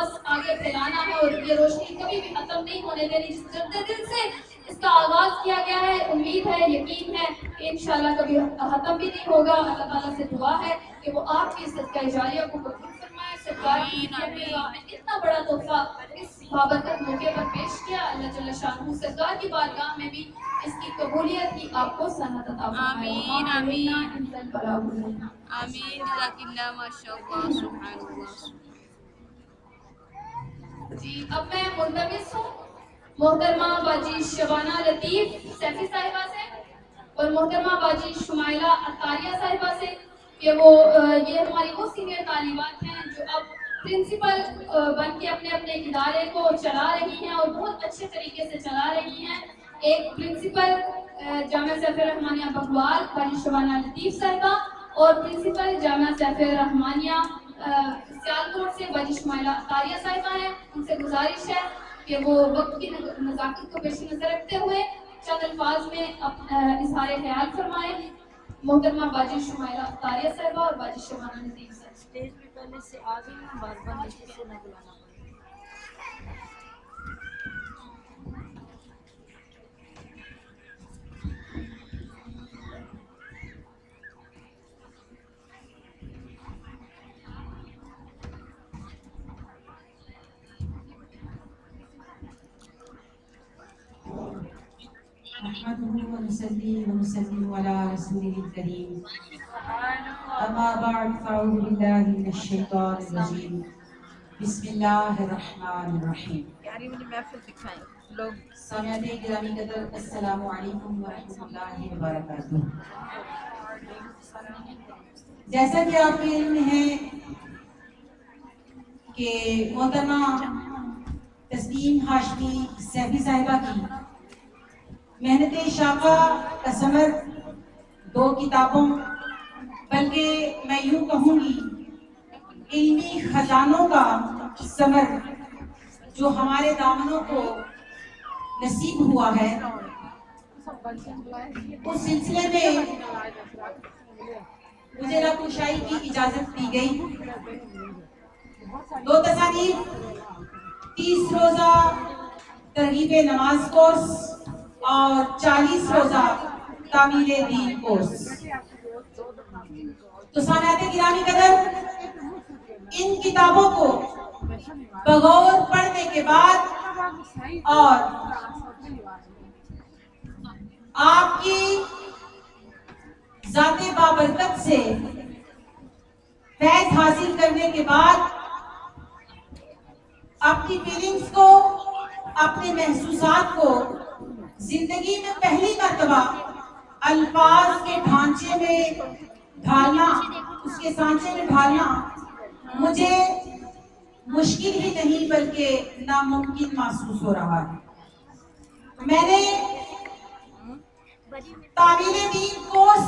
बस आगे फैलाना है और ये रोशनी कभी भी खत्म नहीं होने देनी। जिस दिल से इसका आगाज किया गया है, उम्मीद है, यकीन है कि इंशाल्लाह कभी खत्म भी नहीं होगा। अल्लाह ताला से दुआ है कि वो आपकी सदका जारिया को कबूल फरमाए। सरकार की इतना बड़ा तोहफा इस बाबरकत मौके पर पेश किया, अल्लाह जल्ल शानहू सरकार की बारगाह में भी इसकी कबूलियत की आपको सनत अता फरमाए। आमीन आमीन आमीन। आमीन। जज़ाकिल्लाह माशाअल्लाह सुभानअल्लाह। जी, अब मैं मुल्तमिस हूँ मोहतरमा बाजी शबाना लतीफ़ सैफी साहिबा से और मोहतरमा बाजी शुमाइला अतारिया साहिबा से कि वो ये हमारी वो सीनियर तालिबात हैं जो अब प्रिंसिपल बन के अपने अपने इदारे को चला रही हैं और बहुत अच्छे तरीके से चला रही हैं। एक प्रिंसिपल जामिया सैफिया रहमानिया बगवाल बाजी शबाना लतीफ़ साहिबा और प्रिंसिपल जामिया सैफिया रहमानिया सियालकोट से बाजी शुमाइला अतारिया साहिबा हैं। उनसे गुजारिश है कि वो वक्त की नज़ाकत को पेश नज़र रखते हुए चंद अल्फाज में इज़हार ख्याल फरमाएं। मोहतरमा बाजी शुमाइला अतारिया साहिबा और बाजी शबाना लतीफ़ साहिबा स्टेज पे पहले से आ गई ना, बार बार नीचे से ना बुलाना पड़ेगा। नहमदुहु व नुसल्ली व नुसल्लिमु अला रसूलिल करीम। अम्मा बअद फ़अऊज़ु बिल्लाहि मिनश शैतानिर रजीम। बिस्मिल्लाहिर रहमानिर रहीम। यारी मुझे महफिल दिखाएं लोग। सामईन गिरामी कदर, अस्सलामु अलैकुम व रहमतुल्लाहि व बरकातुहू। जैसा कि आपको इल्म है कि मोहतरमा तस्लीम हाशमी सैफी साहिबा की मेहनत शाका का समर 2 किताबों, बल्कि मैं यूं कहूँगी इल्मी खजानों का समर जो हमारे दामनों को नसीब हुआ है, उस सिलसिले में मुझे राकुशाई की इजाजत दी गई। 2 तसानीफ, 30 रोजा तरगीब नमाज कोर्स और 40 रोजा तामील दीन कोर्स। तो सामईन गिरामी कदर, इन किताबों को बगौर पढ़ने के बाद और आपकी ज़ाते बाबरकत से फैज़ हासिल करने के बाद अपनी फीलिंग्स को, अपने महसूसात को जिंदगी में पहली मर्तबा अल्फाज के ढांचे में ढालना, उसके सांचे में ढालना मुझे मुश्किल ही नहीं बल्कि नामुमकिन महसूस हो रहा है। मैंने तामील दीन कोर्स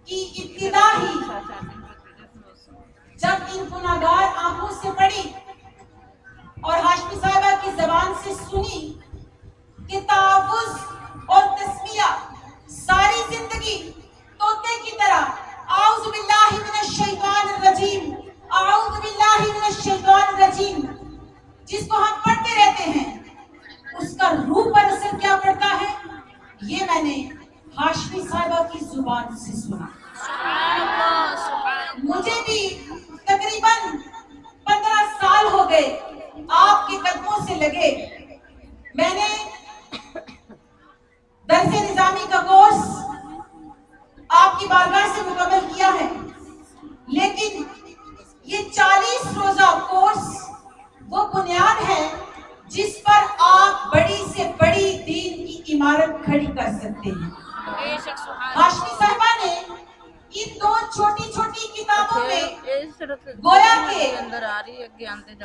की इब्तिदा ही जब इन गुनाहगार आंखों से पढ़ी और हाशमी साहिबा की जबान से सुनी कि तावुज़ और तस्मिया सारी जिंदगी तोते की तरह आऊज़ु बिल्लाहि मिनश शैतानिर रजीम, आऊज़ु बिल्लाहि मिनश शैतानिर रजीम, जिसको हम पढ़ते रहते हैं, उसका रूह पर असर क्या पड़ता है, ये मैंने हाशमी साहिबा की जुबान से सुना। मुझे भी तकरीबन 15 साल हो गए आपके कदमों से लगे। मैंने दर्से निजामी का कोर्स आपकी बारगाह से मुकम्मल किया है, लेकिन ये 40 रोजा कोर्स वो बुनियाद है जिस पर आप बड़ी से बड़ी दीन की इमारत खड़ी कर सकते हैं। हाशमी साहिबा ने इन 2 छोटी छोटी किताबों में गोया के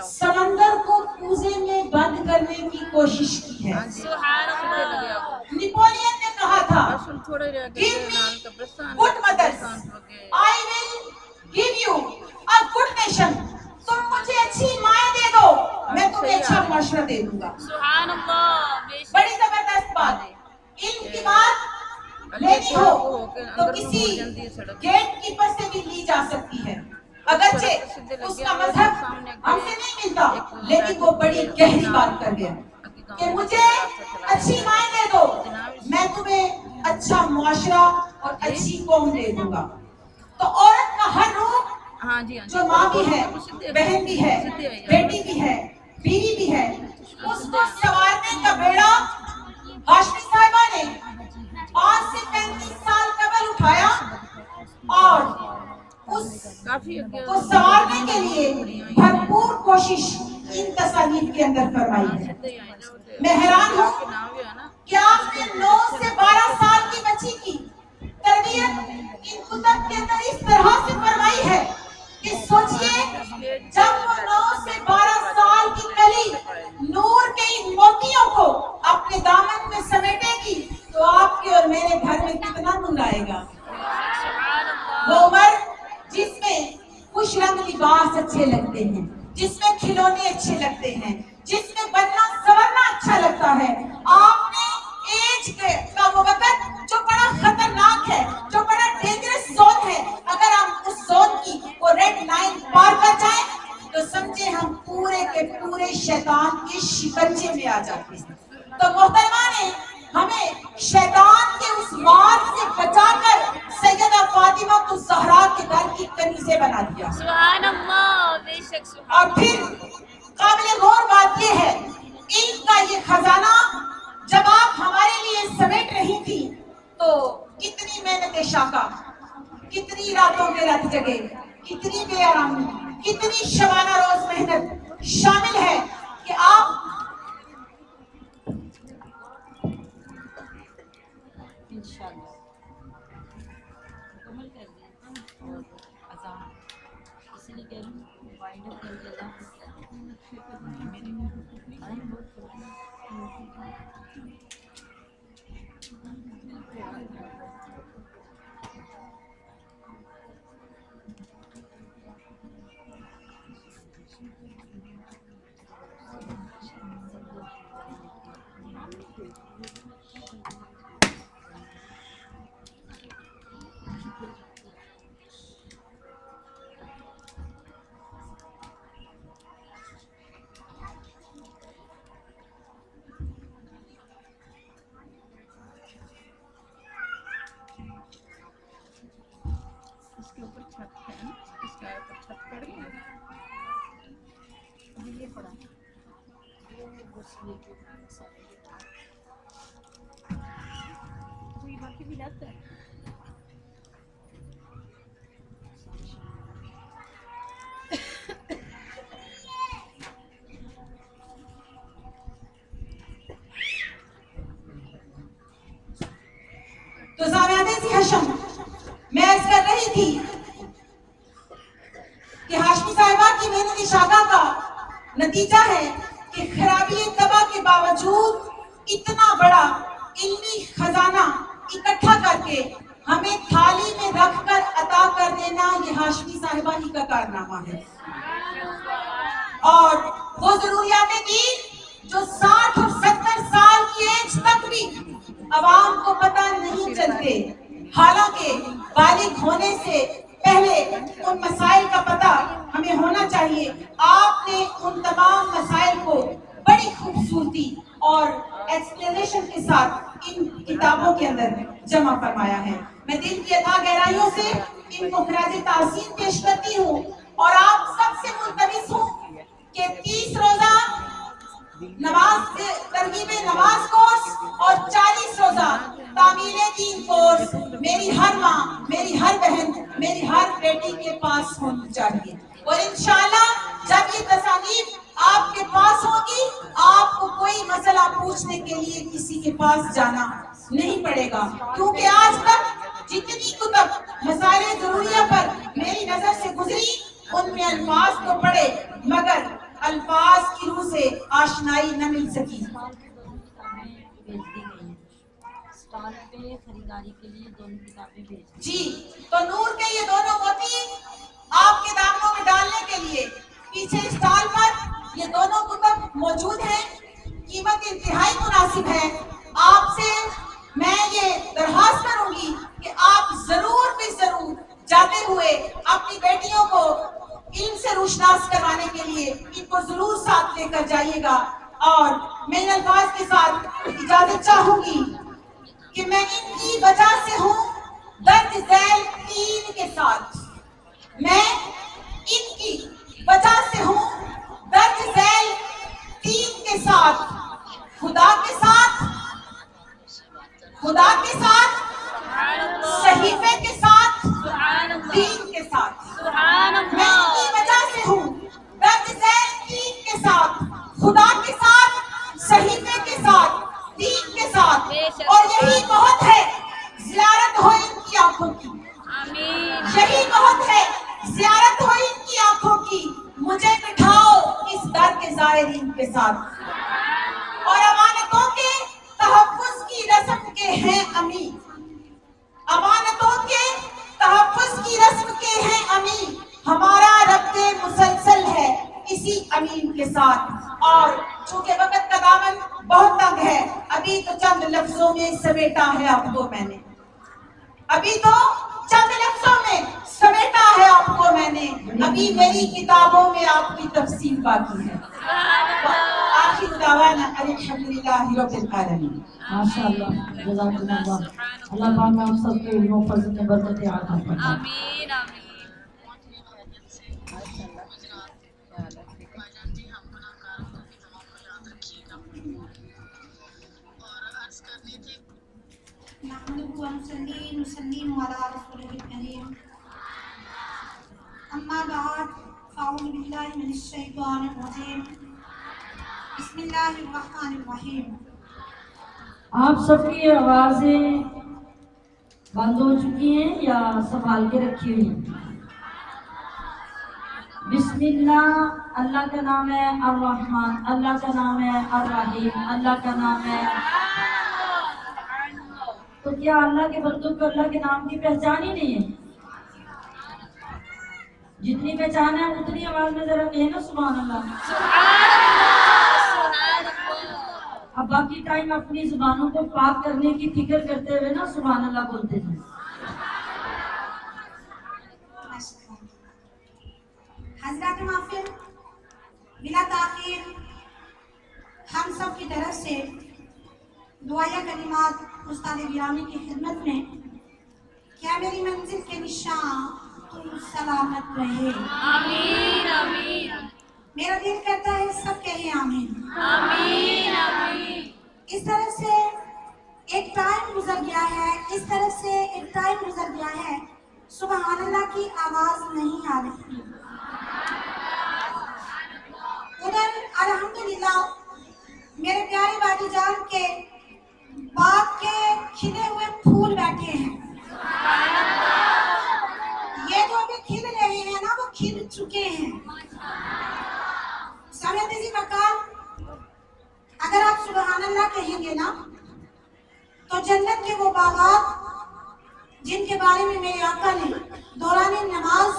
समंदर को कूजे में बंद करने की कोशिश की है। नेपोलियन ने कहा था, Give me good mothers, I will give you a good nation. तुम मुझे अच्छी माएं दे दो, मैं तुम्हें अच्छा माशरा दे दूंगा। बड़ी जबरदस्त बात है। इल्म की बात लेनी हो तो किसी गेट कीपर से भी ली जा सकती है, अगरचे उसका मजहब हमसे नहीं سمجھتا لیکن وہ بڑی گہری بات کر گیا کہ مجھے اچھی مائیں دے دو، میں تمہیں اچھا معاشرہ اور اچھی قوم دے دوں گا۔ تو عورت کا ہر روح ہاں جی جو ماں بھی ہے، بہن بھی ہے، بیٹی بھی ہے، بیوی بھی ہے، اس کو سنوارنے کا بیڑا ہاشمی صاحبہ نے 5 سے 35 سال قبل اٹھایا اور اس کافی کو سنوارنے کے لیے بھرپور کوشش ان تصانیف کے اندر فرمائی ہے۔ میں حیران ہوں کہ آپ نے 9 سے 12 سال کی بچی کی تربیت ان کتب کے اندر اس طرح سے فرمائی ہے کہ سوچئے جب وہ 9 سے 12 سال کی کلی نور کے ان موتیوں کو اپنے دامن میں سمیٹے گی تو آپ کے اور میرے گھر میں کتنا نور آئے گا۔ وہ عمر جس میں خوش رنگ لباس اچھے لگتے ہیں، جس میں کھلونے اچھے لگتے ہیں، جس میں بننا سورنا اچھا لگتا ہے، آپ نے ایج کا وہ وقت جو بڑا خطرناک ہے، جو بڑا ڈینجرس زون ہے، اگر ہم اس زون کی وہ ریڈ لائن پار کر جائیں تو سمجھے ہم پورے کے پورے شیطان کے شکنجے میں آ جاتے ہیں۔ تو محترمہ نے ہمیں شیطان کے اس مار سے بچا کر سیدہ فاطمہ الزہرا کے گھر کی کنیزیں بنا دیا۔ سبحان اللہ، بے شک سبحان اور پھر قابل غور بات یہ ہے، علم کا یہ خزانہ جب آپ ہمارے لیے سمیٹ رہی تھی تو کتنی محنت شاقہ، کتنی راتوں کے رات جگے، کتنی بے آرامی، کتنی شبانہ روز محنت شامل ہے کہ آپ انشاءاللہ مکمل کر دیں اور اذان اسی لیے کہہ رہی ہوں وائنڈ اپ کر کے اللہ اس کے اوپر چھت ہے نا، اس کا اوپر چھت پڑ گئی ابھی یہ پڑھا کوئی باقی بھی لگتا ہے۔ تو زاویہ سی حشم میں عرض کر رہی تھی کہ ہاشمی صاحبہ کی محنت شاقہ کا نتیجہ ہے کہ خرابی طبع کے باوجود اتنا بڑا علمی خزانہ اکٹھا کر کے ہمیں تھالی میں رکھ کر عطا کر دینا یہ ہاشمی صاحبہ ہی کا کارنامہ ہے۔ اور وہ ضروریات دین جو 60 اور 70 سال کی ایج تک بھی عوام کو پتہ نہیں چلتے، حالانکہ بالغ ہونے سے پہلے ان مسائل کا پتہ ہمیں ہونا چاہیے۔ آپ نے ان تمام مسائل کو بڑی خوبصورتی اور ایکسپلینیشن کے ساتھ ان کتابوں کے اندر جمع فرمایا ہے۔ میں دل کی اتھاہ گہرائیوں سے ان کو خراج تعظیم پیش کرتی ہوں اور آپ سب سے ملتمس ہوں کہ 30 روزہ نماز ترغیب نماز کورس اور 40 روزہ تعمیل دین کورس میری ہر ماں، میری ہر بہن، میری ہر بیٹی کے پاس ہونی چاہیے۔ اور انشاءاللہ جب یہ تصانیف آپ کے پاس ہوگی آپ کو کوئی مسئلہ پوچھنے کے لیے کسی کے پاس جانا نہیں پڑے گا، کیونکہ آج تک جتنی کتب مسائل ضروریہ پر میری نظر سے گزری ان میں الفاظ تو پڑھے مگر الفاظ کی روح سے آشنائی نہ مل سکی۔ بھیج دی گئی ہیں اسٹال پہ خریداری کے لیے دونوں کتابیں بھیج دی۔ جی تو نور کے یہ دونوں موتی آپ کے دامنوں میں ڈالنے کے لیے پیچھے اسٹال پر یہ دونوں کتب موجود ہیں، قیمت انتہائی مناسب ہے۔ آپ سے میں یہ درخواست کروں گی کہ آپ ضرور بھی ضرور جاتے ہوئے اپنی بیٹیوں کو علم سے روشناس کروانے کے لیے ان کو ضرور ساتھ لے کر جائیے گا. اور میں ان الفاظ کے ساتھ اجازت چاہوں گی کہ میں ان کی وجہ سے ہوں درج ذیل 3 کے ساتھ. میں ان کی وجہ سے ہوں درج ذیل 3 کے ساتھ. خدا کے ساتھ صحیفے کے ساتھ دین کے ساتھ. میں ان کی وجہ سے ہوں درج ذیل 3 کے ساتھ. خدا کے ساتھ صحیفے کے ساتھ دین کے ساتھ. اور یہی بہت ہے زیارت ہو ان کی آنکھوں کی. یہی بہت ہے زیارت ہو ان کی آنکھوں کی. مجھے بٹھاؤ اس در کے زائرین کے ساتھ. اور امانتوں کے تحفظ کی رسم کے ہیں امین. امانتوں کے تحفظ کی رسم کے ہیں امین. ہمارا ربط مسلسل ہے اسی امین کے ساتھ. اور چونکہ وقت کا دامن بہت تنگ ہے، ابھی تو چند لفظوں میں سمیٹا ہے آپ کو میں نے. ابھی میری کتابوں میں آپ کی تفصیل باقی ہے. آخر دعوانا الحمدللہ رب العالمین. ماشاءاللہ جزاک اللہ. اللہ پاک آپ سب کے علم و فضل میں برکت عطا فرمائے. آمین آمین. نحمده ونصلي ونسلم على رسوله الكريم. أما بعد فأعوذ بالله من الشيطان الرجيم. بسم الله الرحمن الرحيم. آپ سب کی آوازیں بند ہو چکی ہیں یا سنبھال کے رکھی ہوئی ہیں؟ بسم اللہ، اللہ کا نام ہے الرحمن، اللہ کا نام ہے الرحیم، اللہ کا نام ہے. تو کیا اللہ کے بندوں کو اللہ کے نام کی پہچان ہی نہیں ہے؟ جتنی پہچان ہے اتنی آواز میں ذرا کہیں نا سبحان اللہ. اب باقی ٹائم اپنی زبانوں کو پاک کرنے کی فکر کرتے ہوئے نا سبحان اللہ بولتے ہیں. حضرات محفل، بلا تاخیر ہم سب کی طرف سے دعائیہ کلمات استاد گرامی کی خدمت میں. کیا میری منزل کے نشان تم سلامت رہے. آمین آمین. میرا دل کرتا ہے سب کہیں آمین. آمین آمین. اس طرح سے ایک ٹائم گزر گیا ہے سبحان اللہ کی آواز نہیں آ رہی. ادھر الحمدللہ میرے پیارے باجی جان کے باغ کے کھلے ہوئے پھول بیٹھے ہیں. یہ جو ابھی کھل رہے ہیں نا وہ کھل چکے ہیں. سمیت اسی مقام اگر آپ سبحان اللہ کہیں گے نا تو جنت کے وہ باغات جن کے بارے میں میرے آقا نے دوران نماز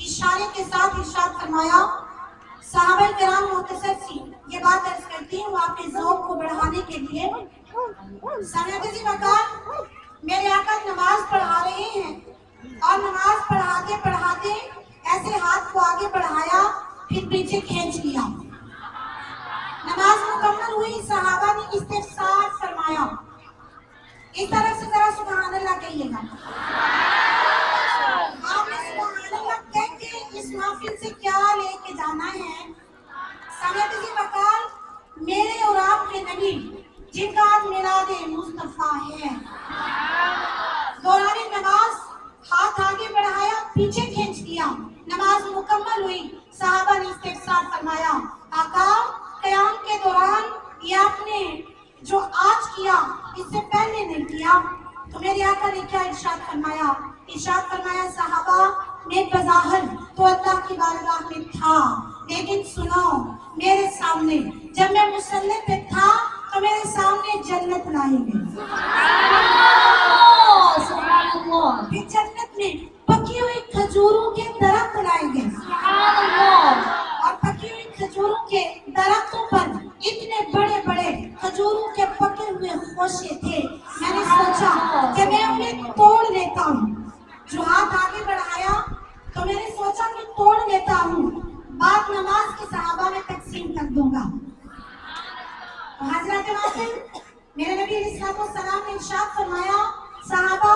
اشارے کے ساتھ ارشاد فرمایا. صحابہ کرام مختصر سی یہ بات عرض کرتی ہوں آپ کے ذوق کو بڑھانے کے لیے. سمیت اسی مقام میرے آقا نماز پڑھا رہے ہیں اور نماز پڑھاتے پڑھاتے ایسے ہاتھ کو آگے بڑھایا پھر پیچھے کھینچ لیا. نماز مکمل ہوئی، صحابہ نے استفسار فرمایا. اس طرح سے ذرا سبحان اللہ کہیے گا. آپ نے سبحان اللہ کہہ کے اس محفل سے کیا لے کے جانا ہے؟ سمیت اسی مقام میرے اور آپ کے نبی جن کا آج میلاد مصطفیٰ ہے، دوران نماز ہاتھ آگے بڑھایا پیچھے کھینچ دیا. نماز مکمل ہوئی، صحابہ نے استفسار فرمایا آقا قیام کے دوران یہ آپ نے جو آج کیا اس سے پہلے نہیں کیا. تو میرے آقا نے کیا ارشاد فرمایا؟ ارشاد فرمایا صحابہ میں بظاہر تو اللہ کی بارگاہ میں تھا، لیکن سنو میرے سامنے جب میں مصلی پہ تھا تو میرے سامنے جنت لائی گئی. پھر جنت میں پکی ہوئی کھجوروں کے درخت لائے گئے اور پکی ہوئی کھجوروں کے درختوں پر اتنے بڑے بڑے کھجوروں کے پکے ہوئے خوشے تھے. میں نے سوچا کہ میں انہیں توڑ لیتا ہوں. جو ہاتھ آگے بڑھایا تو میں نے سوچا کہ توڑ لیتا دوں گا. تو حضرات محفل میرے نبی علیہ الصلوۃ والسلام نے ارشاد فرمایا صحابہ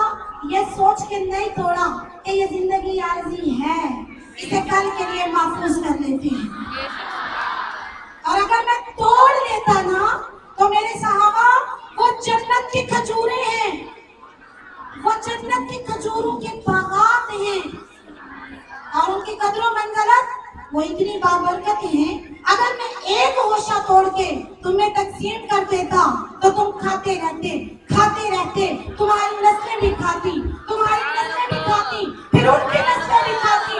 یہ سوچ کے نہیں توڑا کہ یہ زندگی عارضی ہے, اسے کل کے لیے محفوظ کر لیتے ہیں. اور اگر میں توڑ لیتا نا تو میرے صحابہ وہ جنت کی کھجوریں ہیں, وہ جنت کی کھجوروں کے باغات ہیں اور ان کی قدر و منزلت وہ اتنی بابرکت ہیں. اگر میں ایک ہوشہ توڑ کے تمہیں تقسیم کر دیتا تو تم کھاتے رہتے, تمہاری نسلیں بھی کھاتی, پھر ان کی نسلیں بھی کھاتی.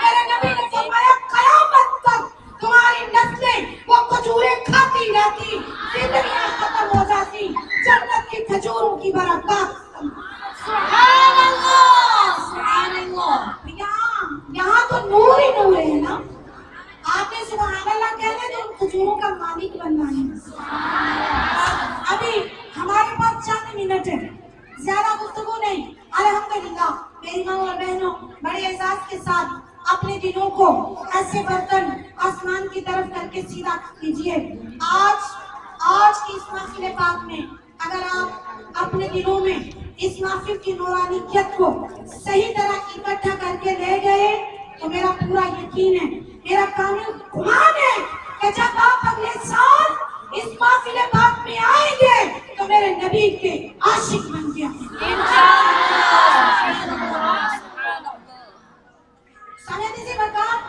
میرے نبی نے فرمایا قیامت تک تمہاری نسلیں وہ کھجوریں کھاتی رہتی, زندگیاں ختم ہو جاتی, جنت کی کھجوروں کی برکات. سبحان اللہ. یہاں تو نور ہی نور ہے نا. آپ نے سبحان اللہ کہنے تو ان کھجوروں کا مالک بننا ہے. ابھی ہمارے پاس چند منٹ ہے, زیادہ گفتگو نہیں. الحمدللہ میری ماں اور بہنوں بڑے اعزاز کے ساتھ اپنے دلوں کو ایسے برتن آسمان کی طرف کر کے سیدھا کیجیے. آج کی اس محفل پاک میں اگر آپ اپنے دلوں میں اس محفل کی نورانیت کو صحیح طرح اکٹھا کر کے لے گئے تو میرا پورا یقین ہے, میرا کامل گمان ہے کہ جب آپ اگلے سال اس محفل پاک میں آئیں گے تو میرے نبی کے عاشق بن کے آئیں گے. سامعین سے برکات,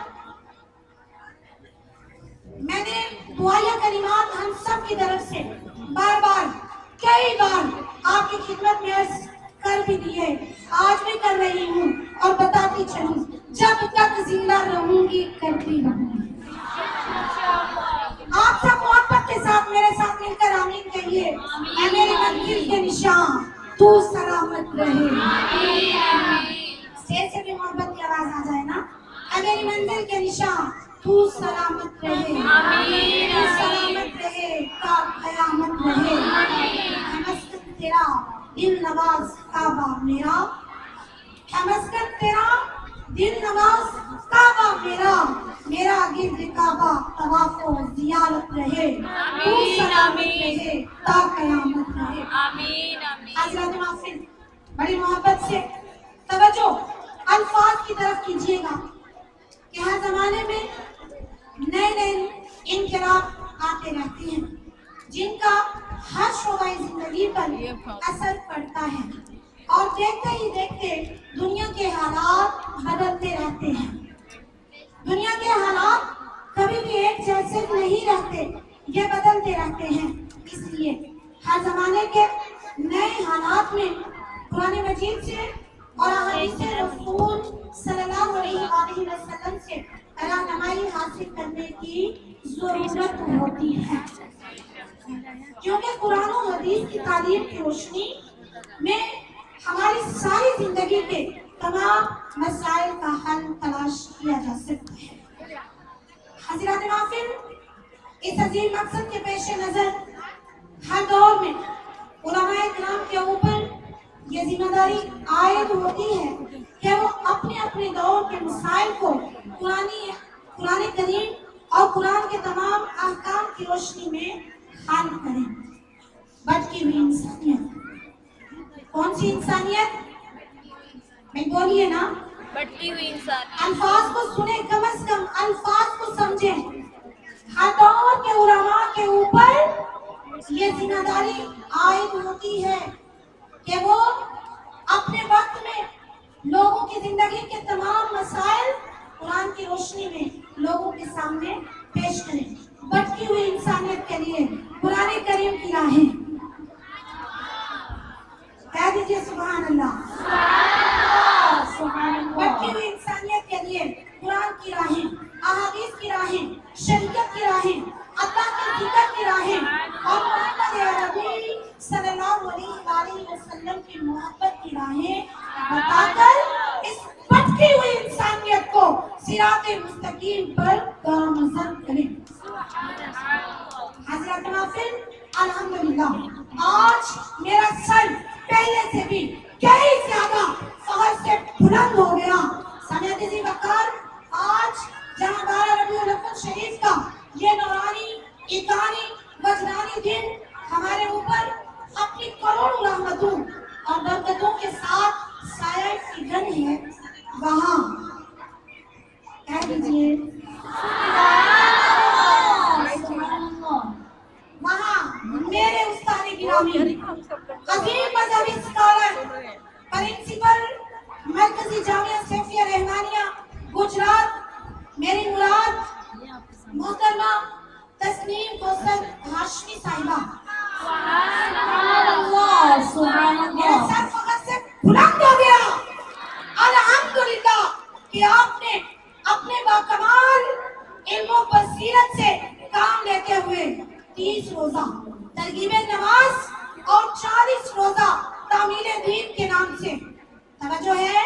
میں نے دعائیہ کلمات ہم سب کی طرف سے کئی بار آپ کی خدمت میں عرض کر بھی دیے, آج بھی کر رہی ہوں اور بتاتی چلوں, جب تک زندہ رہوں گی کرتی رہوں گی. آپ سب محبت کے ساتھ میرے ساتھ مل کر آمین کہیے. اے میری منزل کے نشان تو سلامت رہے. اسٹیج سے بھی محبت کی آواز آ جائے نا. اے میری منزل کے نشان تو سلامت رہے, تو سلامت رہے تا قیامت رہے. ہے مسکن تیرا دل نواز کعبہ میرا, ہے مسکن تیرا دل نواز کعبہ میرا گرد کعبہ طواف و زیارت رہے, تو سلامت رہے تا قیامت رہے. حضرات محفل بڑی محبت سے توجہ الفاظ کی طرف کیجیے گا کہ ہر زمانے میں نئے انقلاب آتے رہتے ہیں جن کا ہر شعبہ زندگی پر اثر پڑتا ہے, اور دیکھتے ہی دیکھتے دنیا کے حالات بدلتے رہتے ہیں. دنیا کے حالات کبھی بھی ایک جیسے نہیں رہتے, یہ بدلتے رہتے ہیں. اس لیے ہر زمانے کے نئے حالات میں قرآن مجید سے اور احادیث رسول صلی اللہ علیہ وسلم سے رہنمائی حاصل کرنے کی ضرورت ہوتی ہے, کیونکہ قرآن و حدیث کی تعلیم کی روشنی میں ہماری ساری زندگی کے تمام مسائل کا حل تلاش کیا جا سکتا ہے. حضرات محفل اس عظیم مقصد کے پیش نظر ہر دور میں علماء کرام کے اوپر یہ ذمہ داری عائد ہوتی ہے کہ وہ اپنے اپنے دور کے مسائل کو قرآن کریم اور قرآن کے تمام احکام کی روشنی میں حل کریں. بٹکی ہوئی انسانیت, کون سی انسانیت؟ میں بولیے نا, بٹتی ہوئی انسان. الفاظ کو سنیں, کم از کم الفاظ کو سمجھیں. ہر دور کے علماء کے اوپر یہ ذمہ داری عائد ہوتی ہے کہ وہ اپنے وقت میں لوگوں کی زندگی کے تمام مسائل قرآن کی روشنی میں لوگوں کے سامنے پیش کریں. بٹکی ہوئی انسانیت کے لیے قرآن کریم کی راہیں. کہہ دیجیے سبحان اللہ. بٹکی ہوئی انسانیت کے لیے قرآن کی راہیں, احادیث کی راہیں, شریعت کی راہیں, اللہ کے ذکر کی راہیں اور محمد عربی صلی اللہ علیہ وسلم کی محبت کی راہیں بتا کر اس بٹکی ہوئی انسانیت کو صراط مستقیم پر گامزن کریں. حضرت محفل الحمدللہ آج میرا سر پہلے سے بھی کئی زیادہ فخر سے بلند ہو گیا. سامعین وقار, آج جہاں 12 ربیع الاول شریف कीजिए। वहाँ मेरे उस्ताद गिरामी अजीम मजहबी स्कॉलर प्रिंसिपल मरकजी जामिया सैफिया रहमानिया गुजरात मेरी मुराद मोहतरमा तस्नीम कौसर हाशमी साहिबा। मेरा सर फखर से बुलंद हो गया। अल्हम्दुलिल्लाह कि आपने अपने बाकमाल इल्म व बसीरत से काम लेते हुए 30 रोजा तरगीब नमाज और 40 रोजा तामील दीन के नाम से तवज्जो है।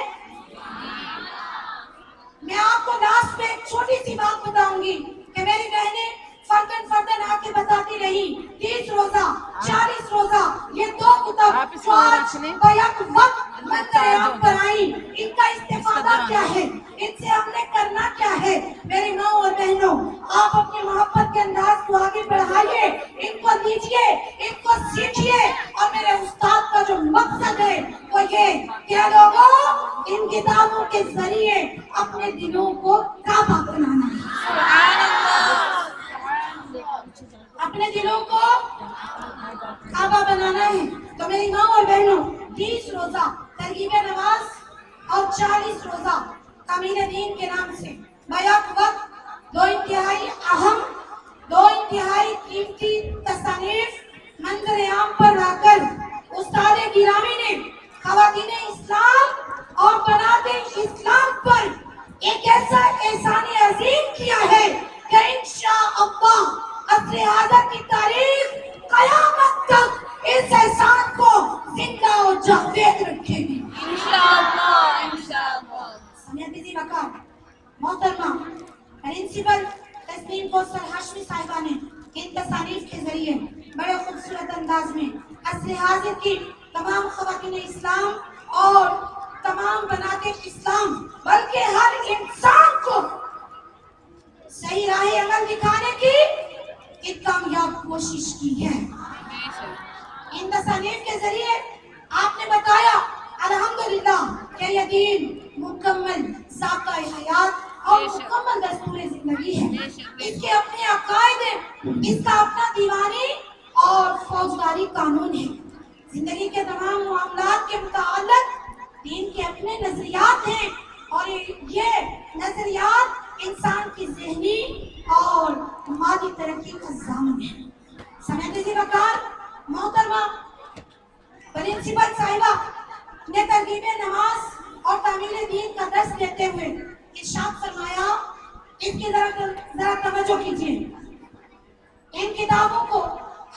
मैं आपको लास्ट में एक छोटी सी बात बताऊंगी कि मेरी बहनें फर्दन आके बताती रही 30 रोजा 40 रोजा ये दो कुतब जो आज बैक वक्त मंजर आम पर आई, इनका इस्तेफादा क्या है, इनसे हमने करना क्या है। मेरी माँ और बहनों, आप अपनी मोहब्बत के अंदाज को आगे बढ़ाइए, इनको दीजिए, इनको सीखिए। और मेरे उस्ताद का जो मकसद है वो ये क्या लोगों इन किताबों के जरिए अपने दिलों को काबा बनाना है, अपने दिलों को काबा बनाना है। तो मेरी माँ और बहनों 30 रोजा तरगीब नमाज और 40 रोजा तामील दीन के नाम से बैक वक्त दो इंतहाई अहम दो इंतहाई कीमती तसानीफ मंजर आम पर लाकर उस्ताद गिरामी ने खवातीन इस्लाम और बनाते इस्लाम पर एक ऐसा एहसान अजीम किया है कि इंशाअल्लाह असर हाज़िर की तारीख क़यामत तक इस एहसान को जिंदा और जावेद रखेगी इंशाअल्लाह। समय बिजी वकार मोहतरमा प्रिंसिपल तस्नीम कौसर हाशमी साहिबा ने इन तसानीफ के जरिए बड़े खूबसूरत अंदाज में असर हाज़िर की तमाम खवातीन इस्लाम और तमाम बनाते इस्लाम बल्कि हर इंसान को सही राह अमल दिखाने की एक कामयाब कोशिश की है। इन तसानीफ के जरिए आपने बताया अल्हम्दुलिल्लाह कि ये दीन मुकम्मल ज़ाब्ता हयात और मुकम्मल दस्तूर जिंदगी है। इसके अपने अकायद हैं, इसका अपना दीवानी और फौजदारी कानून है। जिंदगी के तमाम मामलात के मुताल्लिक दीन के अपने नजरियात हैं और ये नजरियात इंसान की ज़हनी और मादी तरक्की का ज़ामन है। समय बिजी वकार मोहतरमा प्रिंसिपल साहिबा ने तरगीब नमाज और तामील दीन का दर्स देते हुए इरशाद फरमाया, इसकी जरा तवज्जो कीजिए। इन किताबों को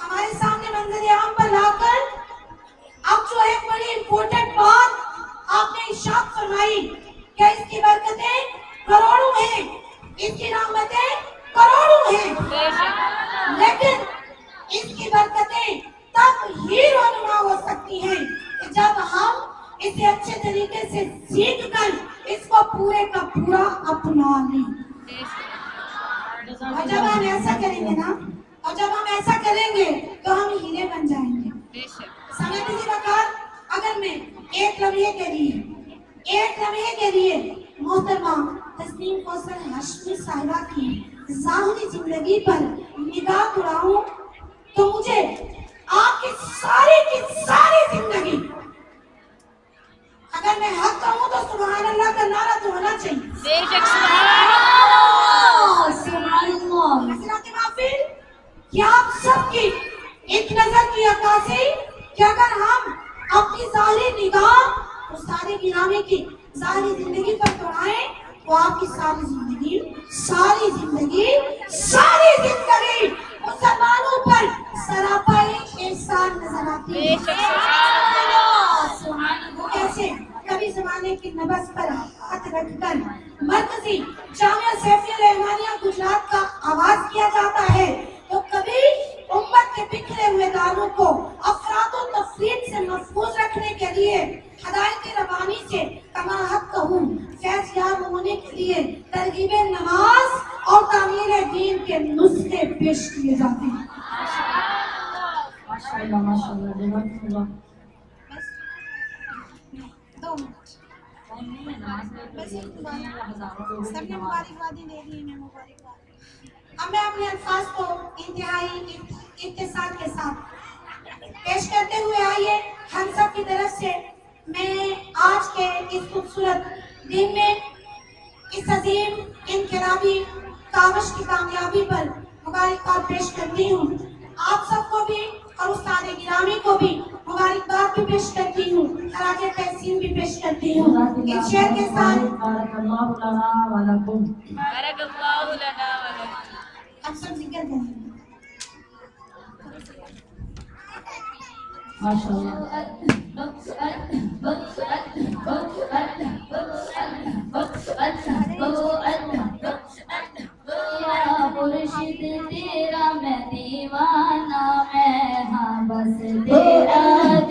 हमारे सामने मंजर आम पर लाकर अब जो एक बड़ी इम्पोर्टेंट बात आपने इरशाद फरमाई कि इसकी बरकतें करोड़ों हैं, इसकी रहमतें करोड़ों हैं, लेकिन इसकी बरकतें तब ही रोनुमा हो सकती हैं कि जब हम इसे अच्छे तरीके से सीख कर इसको पूरे का पूरा अपना लें। और जब हम ऐसा करेंगे ना, और जब हम ऐसा करेंगे तो हम हीरे बन जाएंगे। समय बिजी वकार अगर मैं एक लम्हे के लिए मोहतरमा तस्नीम कौसर हाशमी साहिबा की ज़ाहिरी जिंदगी पर निगाह उड़ाऊं तो मुझे आपकी सारी जिंदगी, अगर मैं हक कहूं तो सुभान अल्लाह का नारा तो होना चाहिए। क्या आप सबकी एक नजर की अक्कासी कि अगर हम अपनी सारी निगाह उस्ताद गिरामी की सारी जिंदगी पर दौड़ाएं तो आपकी सारी जिंदगी मुसलमानों पर सरापा एहसान नजर आती है। वो कैसे? कभी जमाने की नबज पर हाथ रखकर मरकजी जामिया सैफिया रहमानिया गुजरात का आवाज किया जाता है, तो कभी उम्मत के बिखरे हुए दानों को अफराद और तफरीद से महफूज रखने के लिए हदायत रबानी से कमा हक कहूँ फैज याब होने के लिए तरगीब नमाज और तामील दीन के नुस्खे पेश किए जाते हैं। माशाअल्लाह माशाअल्लाह, 2 मिनट। टाइम नहीं है नमाज का, वैसे हजारों लोगों सब की ने नमाज। मुबारकबादी दे दी, मैं मुबारकबाद। अब मैं अपने अल्फाज को इंतहाई इत्तेसाल के साथ पेश करते हुए आइए हम सब की तरफ से मैं आज के इस खूबसूरत दिन में इस अजीम इनकलाबी काविश की कामयाबी पर मुबारकबाद पेश करती हूँ। आप सबको भी और उस्ताद गिरामी को भी मुबारकबाद भी पेश करती हूँ, खराजे तहसीन भी पेश करती हूँ। इस शेर के साथ बारकल्लाहु लना व लकुम। बारकल्लाहु लना व लकुम। अब सब जिक्र करेंगे। माशाअल्लाह। मुर्शिद तेरा मैं दीवाना, मैं हाँ बस तेरा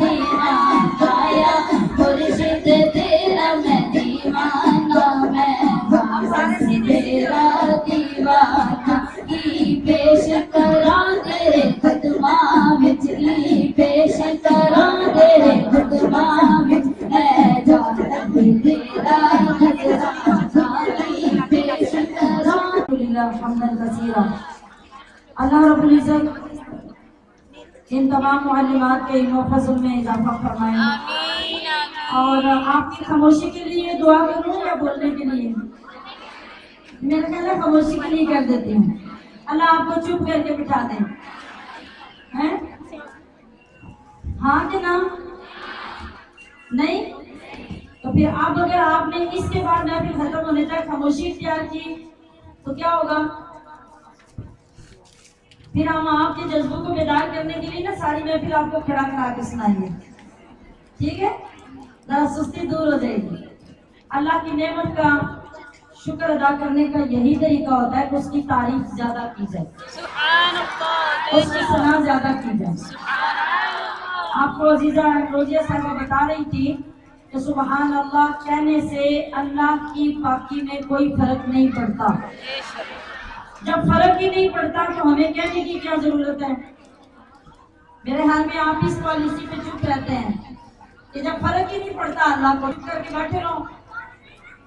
दीवाना या मुर्शिद तेरा मैं दीवाना, मैं हाँ बस तेरा दीवाना। की पेश करा तेरे कदमा विच, की पेश करा तेरे कदमा विच, है जान तेरा नजराना। की पेश करा अल्लाह रब्बुल इज्जत इन तमाम मुअल्लिमात के इल्म व फज़ल में इजाफा फरमाए। आमीन आमीन। और आपकी खामोशी के लिए दुआ करूं या बोलने के लिए? मेरा ख्याल है खामोशी के लिए कर देती हूँ। अल्लाह आपको चुप करके बिठा दें, हैं? हाँ कि ना? नहीं? तो फिर अब अगर आपने इसके बाद महफिल खत्म होने तक खामोशी इख्तियार की तो क्या होगा? फिर हम आपके जज्बों को बेदार करने के लिए ना सारी महफिल आपको खड़ा करा के सुनाएंगे, ठीक है? जरा सुस्ती दूर हो जाएगी। अल्लाह की नेमत का शुक्र अदा करने का यही तरीका होता है कि उसकी तारीफ ज्यादा की जाए, सुभान अल्लाह। उसकी सना ज्यादा की जाए। आपको अजीजा रोजिया साहबा बता रही थी कि सुभान अल्लाह कहने से अल्लाह की पाकी में कोई फर्क नहीं पड़ता। जब फर्क ही नहीं पड़ता तो हमें कहने की क्या जरूरत है? मेरे ख्याल में आप इस पॉलिसी पे चुप रहते हैं कि जब फर्क ही नहीं पड़ता अल्लाह को चुप करके बैठे रहो।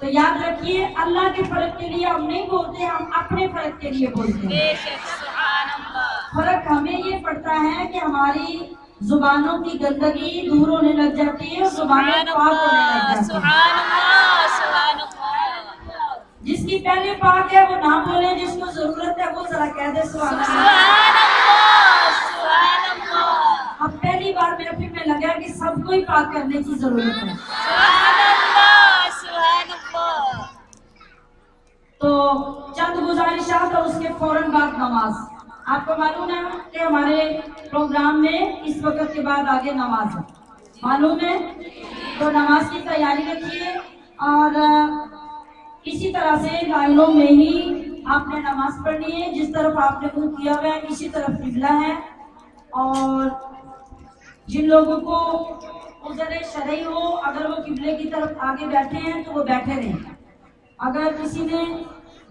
तो याद रखिए अल्लाह के फर्क के लिए हम नहीं बोलते, हम अपने फर्क के लिए बोलते हैं। बेशक सुभान अल्लाह। फर्क हमें ये पड़ता है कि हमारी जुबानों की गंदगी दूर होने लग जाती है और जुबानें सुभान पाक होने लग अल्लाह। जाती हैं। सुभान अल्लाह। सुभान अल्लाह। जिसकी पहले पाक है वो ना बोले, जिसको जरूरत है वो जरा कह दे सुभान अल्लाह। सुभान अल्लाह। सुभान अल्लाह। अब पहली बार महफिल में लगा कि सबको ही पाक करने की जरूरत है। सुभान अल्लाह। सुभान अल्लाह। तो चंद गुजारिशात और उसके फौरन बाद नमाज। आपको मालूम है कि हमारे प्रोग्राम में इस वक्त के बाद आगे नमाज है, मालूम है? तो नमाज की तैयारी रखिए और इसी तरह से लाइनों में ही आपने नमाज पढ़नी है। जिस तरफ आपने मुंह किया हुआ है इसी तरफ किबला है। और जिन लोगों को उज़्र शरई हो, अगर वो किबले की तरफ आगे बैठे हैं तो वो बैठे रहें। अगर किसी ने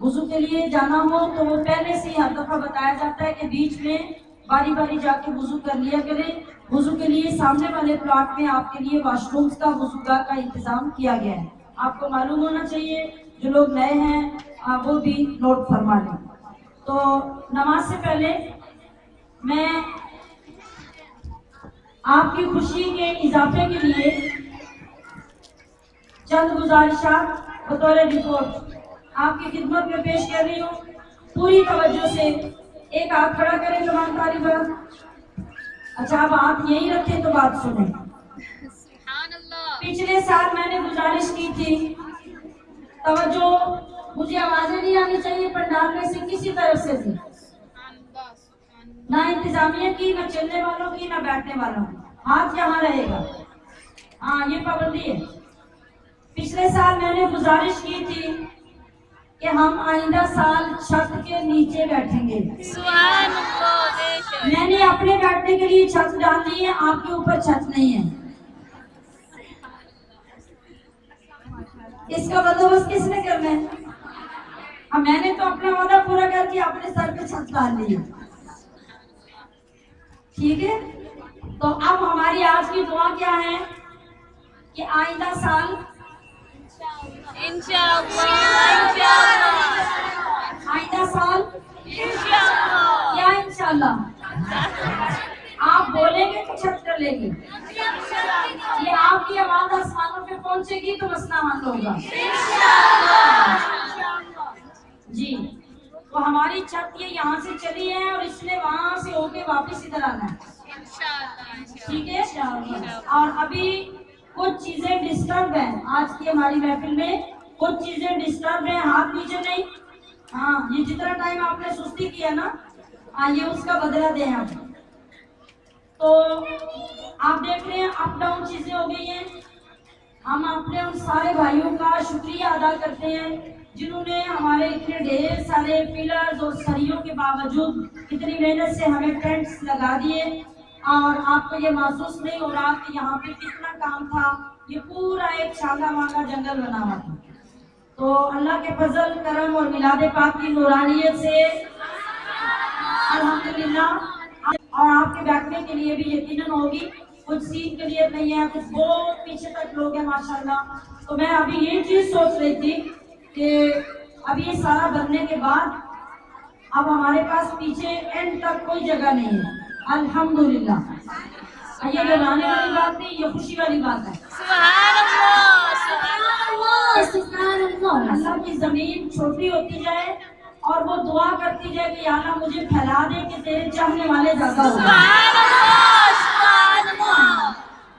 वुज़ू के लिए जाना हो तो वो पहले से ही हर दफ़ा बताया जाता है कि बीच में बारी बारी जाके वुज़ू कर लिया करें। वुज़ू के लिए सामने वाले प्लॉट में आपके लिए वॉशरूम्स का, वुज़ूगाह का इंतज़ाम किया गया है। आपको मालूम होना चाहिए, जो लोग नए हैं वो भी नोट फरमा लें। तो नमाज से पहले मैं आपकी खुशी के इजाफे के लिए चंद गुजारिशात बतौर रिपोर्ट आपकी खिदमत में पेश कर रही हूँ। पूरी तवज्जो से एक हाथ खड़ा करें जवान तालिबान। अच्छा, अब हाथ यही रखें तो बात सुने। पिछले साल मैंने गुजारिश की थी, तवज्जो, मुझे आवाजें नहीं आनी चाहिए पंडाल में से किसी तरफ से भी, ना इंतजामिया की, ना चलने वालों की, ना बैठने वालों की। हाथ यहाँ रहेगा। हाँ, ये पाबंदी है। पिछले साल मैंने गुजारिश की थी कि हम आइंदा साल छत के नीचे बैठेंगे। सुभान अल्लाह। बेशक। मैंने अपने बैठने के लिए छत डाल दी है, आपके ऊपर छत नहीं है। इसका बंदोबस्त किसने करना है? मैंने तो अपना वादा पूरा करके अपने सर पे छत डाल ली है, ठीक है? तो अब हमारी आज की दुआ क्या है कि आइंदा साल आइंदा साल या इंशाल्लाह आप बोलेंगे तो छत कर लेंगे। ये आपकी आवाज आसमानों पे पहुंचेगी तो मसला हल होगा जी। तो हमारी छत ये यहाँ से चली है और इसने वहां से होके वापस इधर आना है, ठीक है। और अभी कुछ चीजें डिस्टर्ब हैं आज की हमारी महफिल में, कुछ चीजें डिस्टर्ब हैं। हाथ नीचे नहीं, हाँ ये जितना टाइम आपने सुस्ती किया ना, ये उसका बदला दें आप। तो आप देख रहे हैं अप डाउन चीजें हो गई हैं। हम अपने उन सारे भाइयों का शुक्रिया अदा करते हैं जिन्होंने हमारे इतने ढेर सारे पिलर्स और सरियों के बावजूद इतनी मेहनत से हमें टेंट्स लगा दिए। और आपको ये महसूस नहीं हो रहा कि यहाँ पे कितना काम था, ये पूरा एक शांगा मांगा जंगल बना हुआ था। तो अल्लाह के फजल करम और मिलादे पाक की नूरानियत से अल्हम्दुलिल्लाह। और आपके बैठने के लिए भी यकीनन होगी, कुछ सीट के लिए नहीं है, कुछ बहुत पीछे तक लोग हैं माशाल्लाह। तो मैं अभी ये चीज सोच रही थी कि अभी ये सारा बनने के बाद अब हमारे पास पीछे एंड तक कोई जगह नहीं है अल्हम्दुलिल्लाह। ये घबराने वाली बात नहीं, ये खुशी वाली बात है। अल्लाह की जमीन छोटी होती जाए और वो दुआ करती जाए कि या अल्लाह मुझे फैला दे कि तेरे चाहने वाले ज्यादा हो।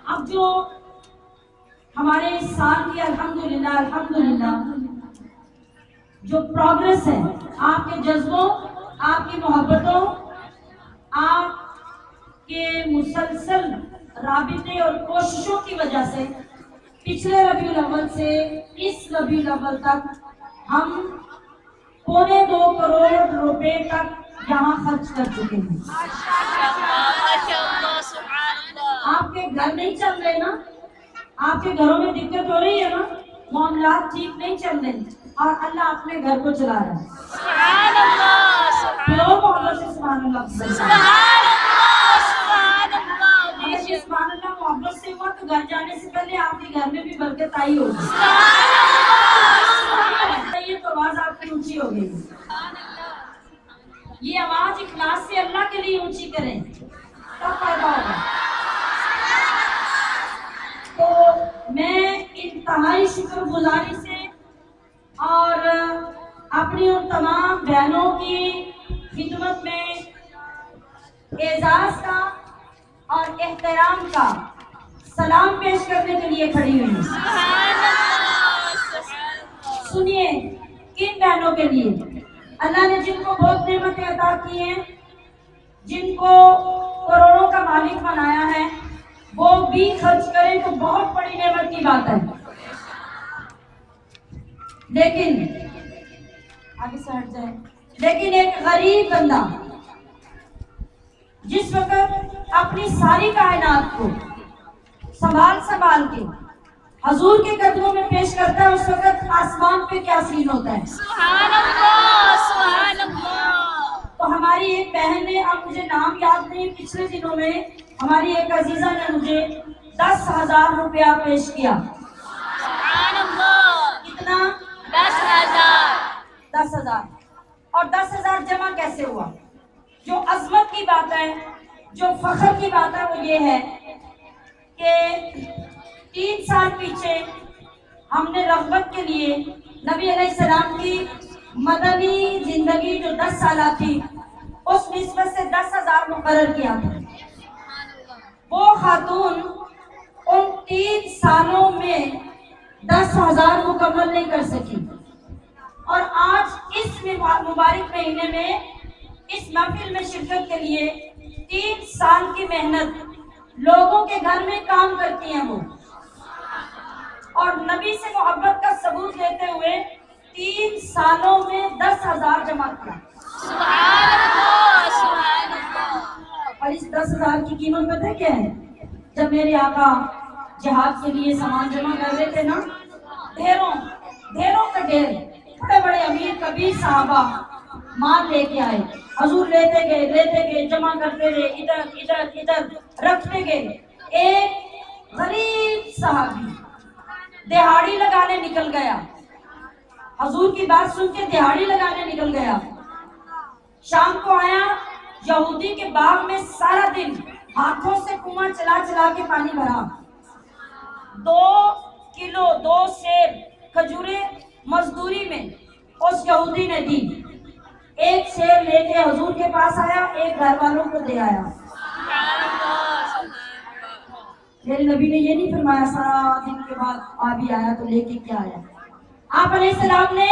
अब जो हमारे इस साल की अल्हम्दुलिल्लाह अल्हम्दुलिल्लाह जो प्रोग्रेस है, आपके जज्बों, आपकी मोहब्बतों, आपके मुसलसल राबिते और कोशिशों की वजह से पिछले रबीउल अव्वल से इस रबीउल अव्वल तक हम 2.25 करोड़ रुपए तक यहाँ खर्च कर चुके हैं। आपके घर नहीं चल रहे ना, आपके घरों में दिक्कत हो रही है ना, मामलात ठीक नहीं चल रहे और अल्लाह अपने घर को चला रहा है। मोहब्बत से हुआ तो घर जाने से पहले आपके घर में भी बरकत आई होगी। ये तो आवाज आपकी ऊंची हो गई, ये आवाज इखलास से अल्लाह के लिए ऊंची करें तब फायदा होगा। तो मैं इंतहाई शुक्रगुजारी से और अपनी उन तमाम बहनों की खिदमत में एजाज का और एहतराम का सलाम पेश करने के लिए खड़ी हुई हूँ। सुनिए, किन बहनों के लिए अल्लाह ने जिनको बहुत नेमतें अता की हैं, जिनको करोड़ों का मालिक बनाया है, वो भी खर्च करें तो बहुत बड़ी नेमत की बात है। लेकिन आगे से हट जाए, लेकिन एक गरीब बंदा जिस वक्त अपनी सारी कायनात को संभाल संभाल के हजूर के कदमों में पेश करता है, उस वक्त आसमान पे क्या सीन होता है। सुभान अल्लाह, सुभान अल्लाह। तो हमारी एक बहन ने, अब मुझे नाम याद नहीं, पिछले दिनों में हमारी एक अजीजा ने मुझे 10,000 रुपया पेश किया। सुभान अल्लाह। कितना? 10,000। 10,000। और 10,000 जमा कैसे हुआ? जो अजमत की बात है, जो फख्र की बात है, वो ये है कि 3 साल पीछे हमने रग़बत के लिए नबी अलैहिस्सलाम की मदनी जिंदगी जो 10 साल थी, उस निस्बत से 10,000 मुकर्रर किया था। वो खातून उन 3 सालों में 10,000 मुकम्मल नहीं कर सकी और आज इस मुबारक महीने में इस महफिल में शिरकत के लिए 3 साल की मेहनत लोगों के घर में काम करती हैं वो, और नबी से मोहब्बत का सबूत देते हुए 3 सालों में 10,000 जमा किया। सुभान अल्लाह, सुभान अल्लाह। और इस 10,000 की कीमत पता है क्या है? जब मेरे आका जिहाद के लिए सामान जमा कर रहे थे ना, ढेरों ढेरों का ढेर, बड़े बड़े अमीर कबीर साहबा माल लेके आए, हजूर लेते गए, जमा करते रहे, इधर इधर इधर रखते गए। एक गरीब साहबी दिहाड़ी लगाने निकल गया, حضور کی بات سن کے دہاڑی لگانے نکل گیا. شام کو آیا, یہودی کے باغ میں سارا دن ہاتھوں سے کنواں چلا چلا کے پانی بھرا. 2 کلو 2 سیب کھجوریں مزدوری میں اس یہودی نے دی. 1 سیب لے کے حضور کے پاس آیا, 1 گھر والوں کو دے آیا. میرے نبی نے یہ نہیں فرمایا سارا دن کے بعد آ بھی آیا تو لے کے کیا آیا. آپ علیہ السلام نے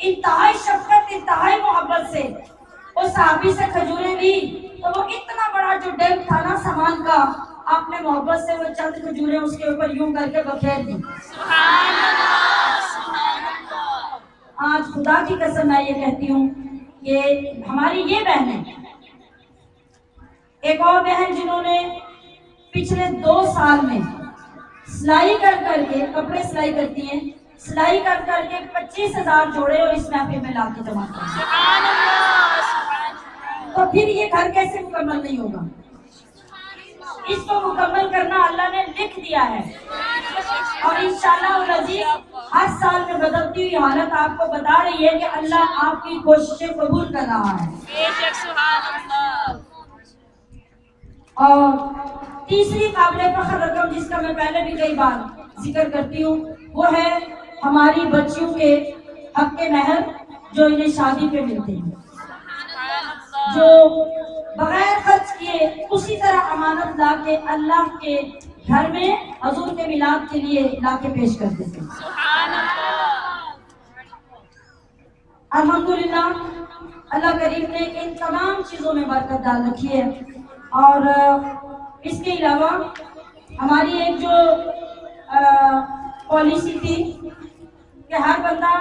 انتہائی شفقت, انتہائی محبت سے اس صحابی سے کھجوریں لی تو وہ اتنا بڑا جو ڈیم تھا نا سامان کا, آپ نے محبت سے وہ چند کھجوریں اس کے اوپر یوں کر کے بکھیر دی. آج خدا کی قسم میں یہ کہتی ہوں کہ ہماری یہ بہنیں, ایک اور بہن جنہوں نے پچھلے 2 سال میں سلائی کر کے, کپڑے سلائی کرتی ہیں, سلائی کر کے 25,000 جوڑے اور اس محفل میں لا کے جمع کریں. تو پھر یہ گھر کیسے مکمل نہیں ہوگا؟ اس کو مکمل کرنا اللہ نے لکھ دیا ہے, اور انشاءاللہ العزیز ہر سال میں بدلتی ہوئی حالت آپ کو بتا رہی ہے کہ اللہ آپ کی کوششیں قبول کر رہا ہے. اور تیسری قابل فخر رقم جس کا میں پہلے بھی کئی بار ذکر کرتی ہوں, وہ ہے ہماری بچیوں کے حق کے مہر جو انہیں شادی پہ ملتے ہیں, جو بغیر خرچ کیے اسی طرح امانت لا کے اللہ کے گھر میں حضور کے میلاد کے لیے لا کے پیش کر دیتے ہیں. الحمدللہ اللہ کریم نے ان تمام چیزوں میں برکت ڈال رکھی ہے. اور اس کے علاوہ ہماری ایک جو پالیسی تھی کہ ہر بندہ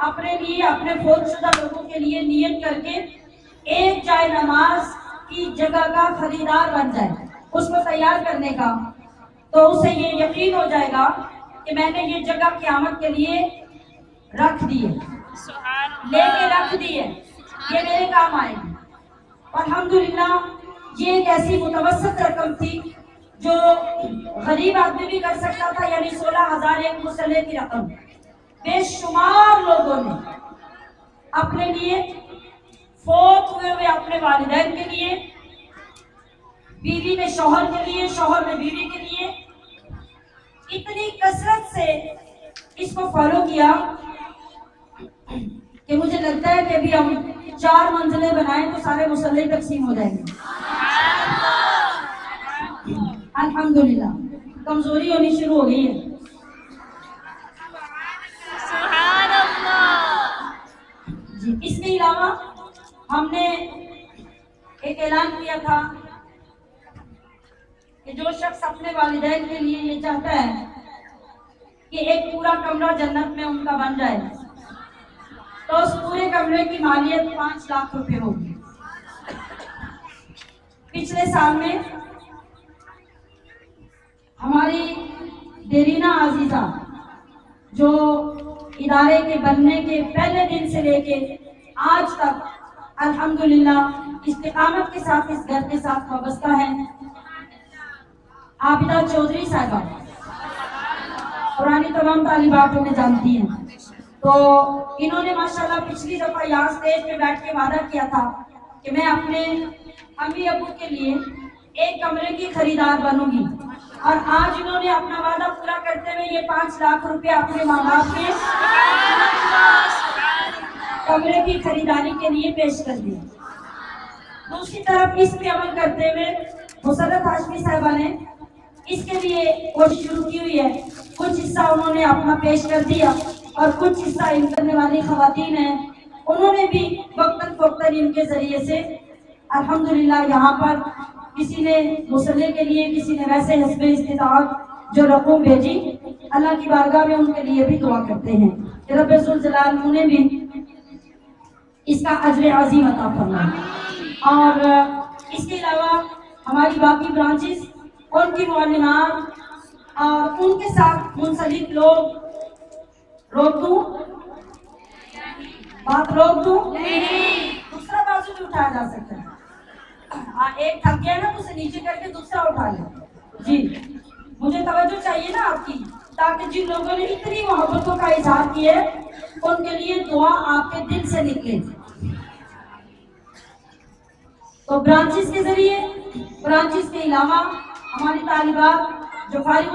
اپنے لیے, اپنے فوت شدہ لوگوں کے لیے نیت کر کے ایک جائے نماز کی جگہ کا خریدار بن جائے, اس کو تیار کرنے کا, تو اسے یہ یقین ہو جائے گا کہ میں نے یہ جگہ قیامت کے لیے رکھ دی ہے, لے کے رکھ دی ہے, یہ میرے کام آئے گی. الحمدللہ یہ ایک ایسی متوسط رقم تھی جو غریب آدمی بھی کر سکتا تھا, یعنی 16,000 ایک مسلح کی رقم. بے شمار لوگوں نے اپنے لیے, فوت ہوئے اپنے والدین کے لیے, بیوی نے شوہر کے لیے, شوہر نے بیوی کے لیے, اتنی کثرت سے اس کو فالو کیا کہ مجھے لگتا ہے کہ ابھی ہم 4 منزلیں بنائیں تو سارے مسلح تقسیم ہو جائیں گے. الحمدللہ کمزوری ہونی شروع ہو گئی ہے. جی, اس کے علاوہ ہم نے ایک اعلان کیا تھا کہ جو شخص اپنے والدین کے لیے یہ چاہتا ہے کہ ایک پورا کمرہ جنت میں ان کا بن جائے تو اس پورے کمرے کی مالیت 5 لاکھ روپے ہوگی. پچھلے سال میں ہماری دیرینہ عزیزہ جو ادارے کے بننے کے پہلے دن سے لے کے آج تک الحمدللہ استقامت کے ساتھ اس گھر کے ساتھ وابستہ ہیں, عابدہ چودھری صاحبہ, پرانی تمام طالبات انہیں جانتی ہیں. تو انہوں نے ماشاءاللہ پچھلی دفعہ یہاں اسٹیج پہ بیٹھ کے وعدہ کیا تھا کہ میں اپنے امی ابو کے لیے ایک کمرے کی خریدار بنوں گی, اور آج انہوں نے اپنا وعدہ پورا کرتے ہوئے یہ 5 لاکھ روپے اپنے ماں باپ کے کمرے کی خریداری کے لیے پیش کر دیا. دوسری طرف اس پہ عمل کرتے ہوئے مسرت ہاشمی صاحبہ نے اس کے لیے کوشش شروع کی ہوئی ہے. کچھ حصہ انہوں نے اپنا پیش کر دیا اور کچھ حصہ ان کرنے والی خواتین ہیں, انہوں نے بھی وقتاً فوقتاً ان کے ذریعے سے الحمدللہ یہاں پر کسی نے مسلح کے لیے, کسی نے ویسے حسب استطاعت جو رقم بھیجی. اللہ کی بارگاہ میں ان کے لیے بھی دعا کرتے ہیں کہ رب ذوالجلال انہیں بھی اس کا اجر عظیم عطا فرمائے. اور اس کے علاوہ ہماری باقی برانچز, ان کی معلمات اور ان کے ساتھ منسلک لوگ, روک دوں بات, روک دوں دوسرا بازو بھی اٹھایا جا سکتا ہے. ایک تھک گیا نا تو اسے نیچے کر کے دوسرا اٹھا لیں. جی, مجھے توجہ چاہیے نا آپ کی, تاکہ جن لوگوں نے اتنی محبتوں کا اظہار کیا ہے ان کے لیے دعا آپ کے دل سے نکلے. تو برانچز کے ذریعے، برانچز کے علاوہ ہماری طالبات جو فارغ